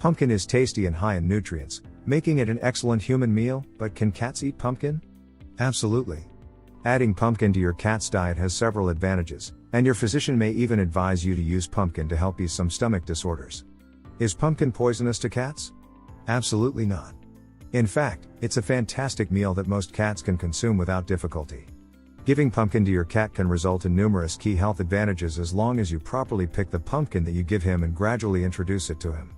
Pumpkin is tasty and high in nutrients, making it an excellent human meal, but can cats eat pumpkin? Absolutely. Adding pumpkin to your cat's diet has several advantages, and your physician may even advise you to use pumpkin to help ease some stomach disorders. Is pumpkin poisonous to cats? Absolutely not. In fact, it's a fantastic meal that most cats can consume without difficulty. Giving pumpkin to your cat can result in numerous key health advantages as long as you properly pick the pumpkin that you give him and gradually introduce it to him.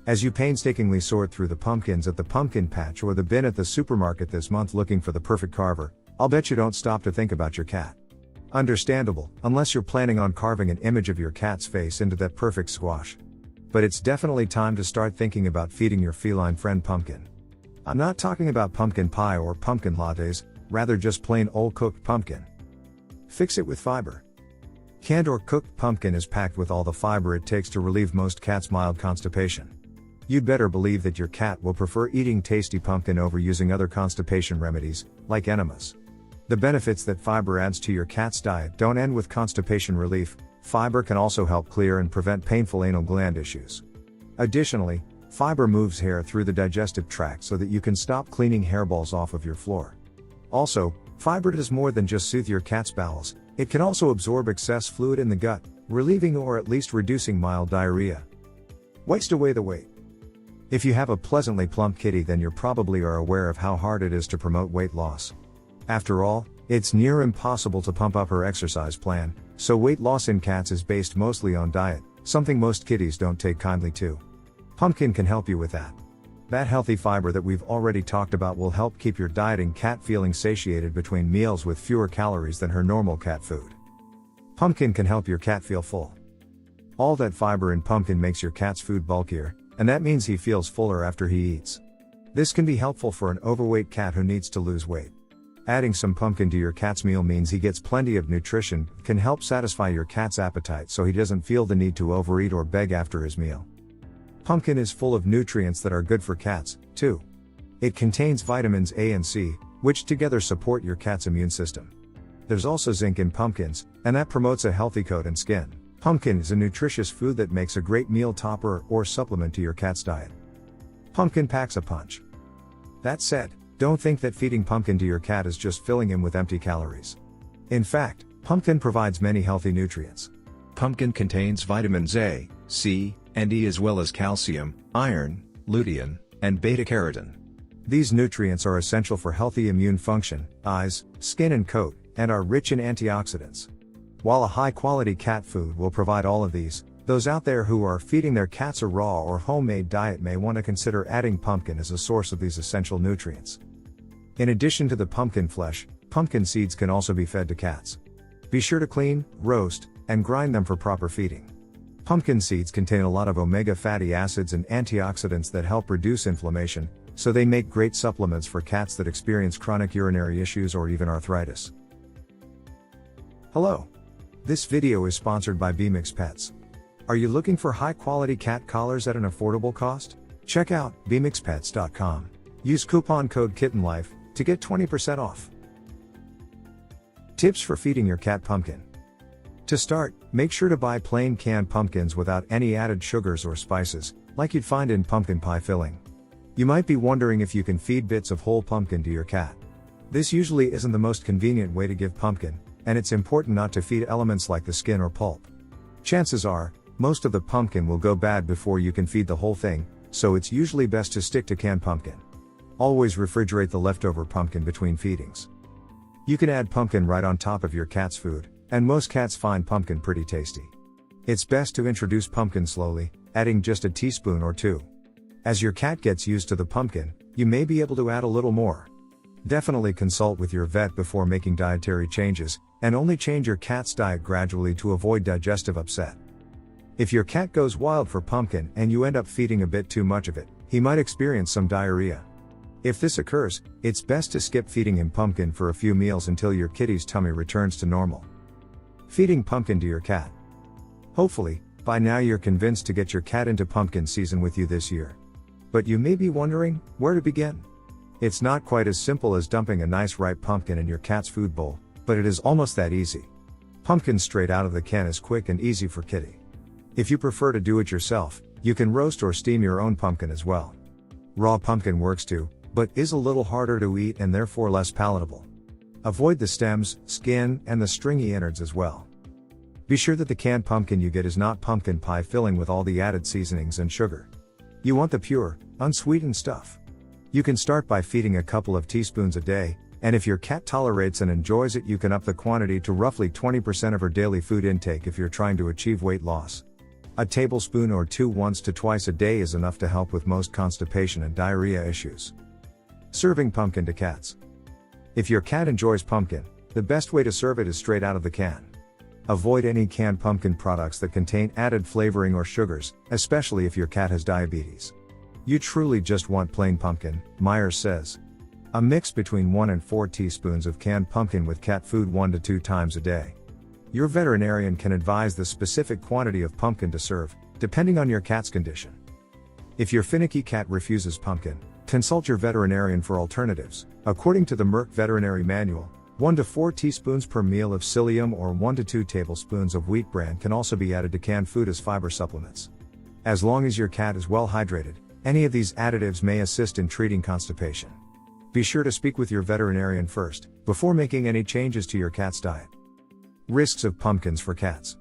As you painstakingly sort through the pumpkins at the pumpkin patch or the bin at the supermarket this month looking for the perfect carver, I'll bet you don't stop to think about your cat. Understandable, unless you're planning on carving an image of your cat's face into that perfect squash. But it's definitely time to start thinking about feeding your feline friend pumpkin. I'm not talking about pumpkin pie or pumpkin lattes, rather just plain old cooked pumpkin. Fix it with fiber. Canned or cooked pumpkin is packed with all the fiber it takes to relieve most cats' mild constipation. You'd better believe that your cat will prefer eating tasty pumpkin over using other constipation remedies, like enemas. The benefits that fiber adds to your cat's diet don't end with constipation relief. Fiber can also help clear and prevent painful anal gland issues. Additionally, fiber moves hair through the digestive tract so that you can stop cleaning hairballs off of your floor. Also, fiber does more than just soothe your cat's bowels, it can also absorb excess fluid in the gut, relieving or at least reducing mild diarrhea. Waste away the weight. If you have a pleasantly plump kitty, then you probably are aware of how hard it is to promote weight loss. After all, it's near impossible to pump up her exercise plan, so weight loss in cats is based mostly on diet, something most kitties don't take kindly to. Pumpkin can help you with that. That healthy fiber that we've already talked about will help keep your dieting cat feeling satiated between meals with fewer calories than her normal cat food. Pumpkin can help your cat feel full. All that fiber in pumpkin makes your cat's food bulkier, and that means he feels fuller after he eats. This can be helpful for an overweight cat who needs to lose weight. Adding some pumpkin to your cat's meal means he gets plenty of nutrition, can help satisfy your cat's appetite so he doesn't feel the need to overeat or beg after his meal. Pumpkin is full of nutrients that are good for cats, too. It contains vitamins A and C, which together support your cat's immune system. There's also zinc in pumpkins, and that promotes a healthy coat and skin. Pumpkin is a nutritious food that makes a great meal topper or supplement to your cat's diet. Pumpkin packs a punch. That said, don't think that feeding pumpkin to your cat is just filling him with empty calories. In fact, pumpkin provides many healthy nutrients. Pumpkin contains vitamins A, C, and E as well as calcium, iron, lutein, and beta-carotene. These nutrients are essential for healthy immune function, eyes, skin and coat, and are rich in antioxidants. While a high-quality cat food will provide all of these, those out there who are feeding their cats a raw or homemade diet may want to consider adding pumpkin as a source of these essential nutrients. In addition to the pumpkin flesh, pumpkin seeds can also be fed to cats. Be sure to clean, roast, and grind them for proper feeding. Pumpkin seeds contain a lot of omega fatty acids and antioxidants that help reduce inflammation, so they make great supplements for cats that experience chronic urinary issues or even arthritis. Hello. This video is sponsored by BMix Pets. Are you looking for high-quality cat collars at an affordable cost? Check out bmixpets.com. Use coupon code KittenLife to get 20% off. Tips for feeding your cat pumpkin. To start, make sure to buy plain canned pumpkins without any added sugars or spices, like you'd find in pumpkin pie filling. You might be wondering if you can feed bits of whole pumpkin to your cat. This usually isn't the most convenient way to give pumpkin, and it's important not to feed elements like the skin or pulp. Chances are, most of the pumpkin will go bad before you can feed the whole thing, so it's usually best to stick to canned pumpkin. Always refrigerate the leftover pumpkin between feedings. You can add pumpkin right on top of your cat's food, and most cats find pumpkin pretty tasty. It's best to introduce pumpkin slowly, adding just a teaspoon or two. As your cat gets used to the pumpkin, you may be able to add a little more. Definitely consult with your vet before making dietary changes, and only change your cat's diet gradually to avoid digestive upset. If your cat goes wild for pumpkin and you end up feeding a bit too much of it, he might experience some diarrhea. If this occurs, it's best to skip feeding him pumpkin for a few meals until your kitty's tummy returns to normal. Feeding pumpkin to your cat. Hopefully, by now you're convinced to get your cat into pumpkin season with you this year. But you may be wondering, where to begin? It's not quite as simple as dumping a nice ripe pumpkin in your cat's food bowl, but it is almost that easy. Pumpkin straight out of the can is quick and easy for kitty. If you prefer to do it yourself, You can roast or steam your own pumpkin as well. Raw pumpkin works too, but is a little harder to eat and therefore less palatable. Avoid the stems, skin, and the stringy innards as well. Be sure that the canned pumpkin you get is not pumpkin pie filling with all the added seasonings and sugar. You want the pure, unsweetened stuff. You can start by feeding a couple of teaspoons a day, and if your cat tolerates and enjoys it, you can up the quantity to roughly 20% of her daily food intake if you're trying to achieve weight loss. A tablespoon or two once to twice a day is enough to help with most constipation and diarrhea issues. Serving pumpkin to cats. If your cat enjoys pumpkin, the best way to serve it is straight out of the can. Avoid any canned pumpkin products that contain added flavoring or sugars, especially if your cat has diabetes. You truly just want plain pumpkin, Myers says. A mix between 1 and 4 teaspoons of canned pumpkin with cat food 1 to 2 times a day. Your veterinarian can advise the specific quantity of pumpkin to serve, depending on your cat's condition. If your finicky cat refuses pumpkin, consult your veterinarian for alternatives. According to the Merck Veterinary Manual, 1 to 4 teaspoons per meal of psyllium or 1 to 2 tablespoons of wheat bran can also be added to canned food as fiber supplements. As long as your cat is well hydrated, any of these additives may assist in treating constipation. Be sure to speak with your veterinarian first, before making any changes to your cat's diet. Risks of pumpkins for cats.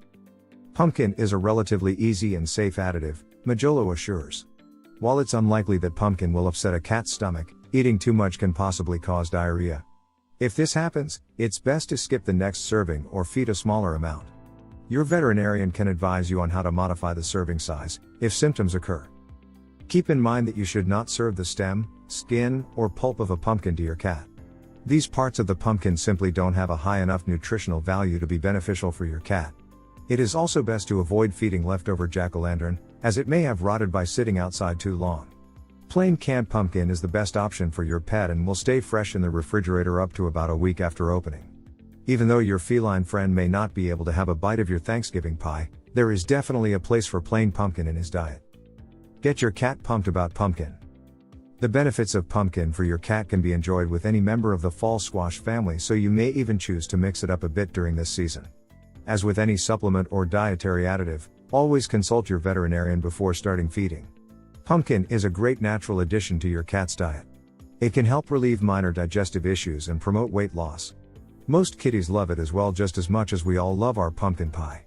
Pumpkin is a relatively easy and safe additive, Majolo assures. While it's unlikely that pumpkin will upset a cat's stomach, eating too much can possibly cause diarrhea. If this happens, it's best to skip the next serving or feed a smaller amount. Your veterinarian can advise you on how to modify the serving size, if symptoms occur. Keep in mind that you should not serve the stem, skin, or pulp of a pumpkin to your cat. These parts of the pumpkin simply don't have a high enough nutritional value to be beneficial for your cat. It is also best to avoid feeding leftover jack-o'-lantern, as it may have rotted by sitting outside too long. Plain canned pumpkin is the best option for your pet and will stay fresh in the refrigerator up to about a week after opening. Even though your feline friend may not be able to have a bite of your Thanksgiving pie, there is definitely a place for plain pumpkin in his diet. Get your cat pumped about pumpkin. The benefits of pumpkin for your cat can be enjoyed with any member of the fall squash family, so you may even choose to mix it up a bit during this season. As with any supplement or dietary additive, always consult your veterinarian before starting feeding. Pumpkin is a great natural addition to your cat's diet. It can help relieve minor digestive issues and promote weight loss. Most kitties love it as well, just as much as we all love our pumpkin pie.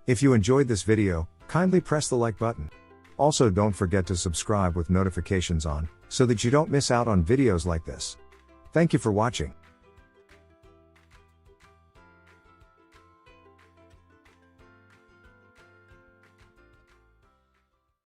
If you enjoyed this video, kindly press the like button. Also, don't forget to subscribe with notifications on, so that you don't miss out on videos like this. Thank you for watching.